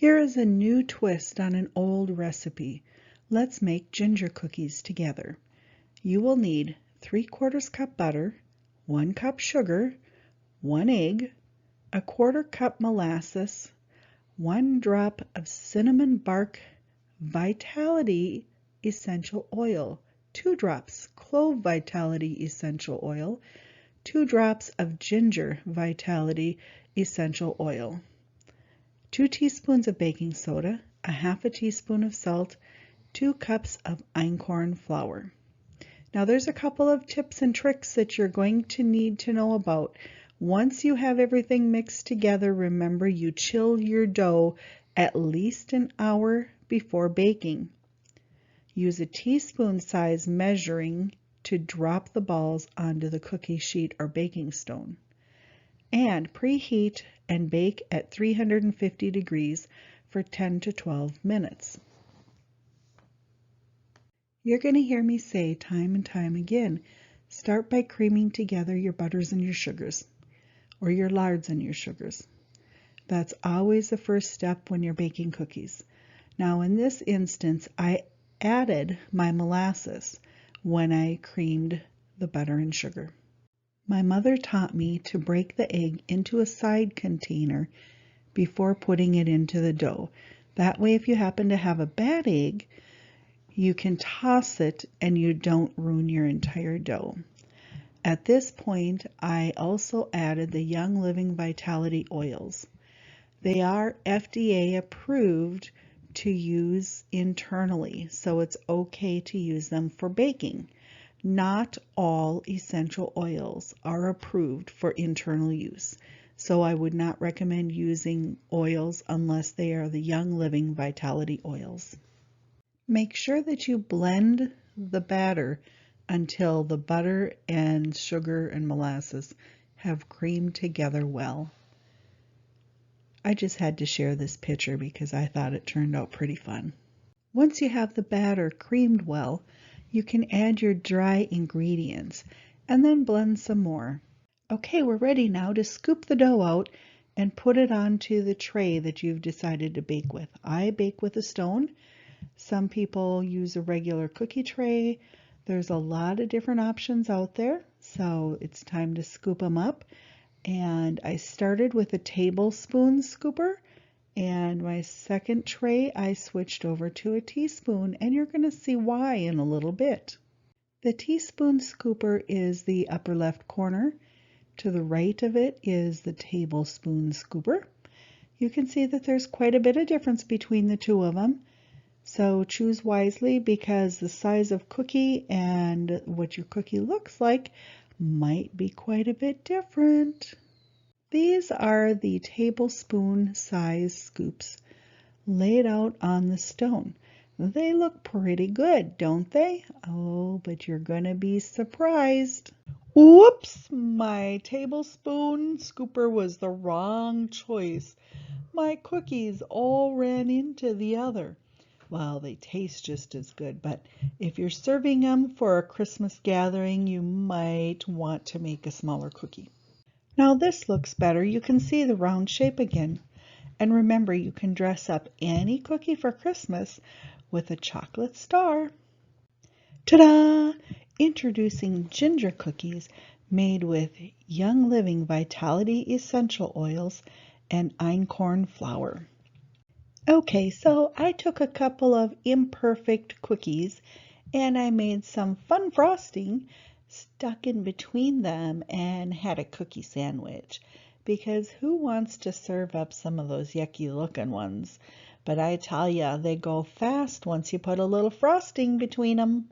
Here is a new twist on an old recipe. Let's make ginger cookies together. You will need 3/4 cup butter, 1 cup sugar, 1 egg, 1/4 cup molasses, 1 drop of cinnamon bark vitality essential oil, 2 drops clove vitality essential oil, 2 drops of ginger vitality essential oil, 2 teaspoons of baking soda, a half a teaspoon of salt, 2 cups of einkorn flour. Now there's a couple of tips and tricks that you're going to need to know about. Once you have everything mixed together, remember you chill your dough at least an hour before baking. Use a teaspoon size measuring to drop the balls onto the cookie sheet or baking stone. And preheat and bake at 350 degrees for 10 to 12 minutes. You're going to hear me say time and time again, start by creaming together your butters and your sugars, or your lards and your sugars. That's always the first step when you're baking cookies. Now in this instance, I added my molasses when I creamed the butter and sugar. My mother taught me to break the egg into a side container before putting it into the dough. That way, if you happen to have a bad egg, you can toss it and you don't ruin your entire dough. At this point, I also added the Young Living Vitality oils. They are FDA approved to use internally, so it's okay to use them for baking. Not all essential oils are approved for internal use, so I would not recommend using oils unless they are the Young Living Vitality oils. Make sure that you blend the batter until the butter and sugar and molasses have creamed together well. I just had to share this picture because I thought it turned out pretty fun. Once you have the batter creamed well, you can add your dry ingredients and then blend some more. Okay, we're ready now to scoop the dough out and put it onto the tray that you've decided to bake with. I bake with a stone. Some people use a regular cookie tray. There's a lot of different options out there, so it's time to scoop them up. And I started with a tablespoon scooper, and my second tray I switched over to a teaspoon, and you're going to see why in a little bit. The teaspoon scooper is the upper left corner. To the right of it is the tablespoon scooper. You can see that there's quite a bit of difference between the two of them. So choose wisely because the size of cookie and what your cookie looks like might be quite a bit different. These are the tablespoon size scoops laid out on the stone. They look pretty good, don't they? Oh, but you're gonna be surprised. Whoops, my tablespoon scooper was the wrong choice. My cookies all ran into the other. Well, they taste just as good, but if you're serving them for a Christmas gathering, you might want to make a smaller cookie. Now this looks better. You can see the round shape again. And remember, you can dress up any cookie for Christmas with a chocolate star. Ta-da! Introducing ginger cookies made with Young Living Vitality essential oils and einkorn flour. Okay, so I took a couple of imperfect cookies and I made some fun frosting, stuck in between them, and had a cookie sandwich. Because who wants to serve up some of those yucky looking ones? But I tell ya, they go fast once you put a little frosting between them.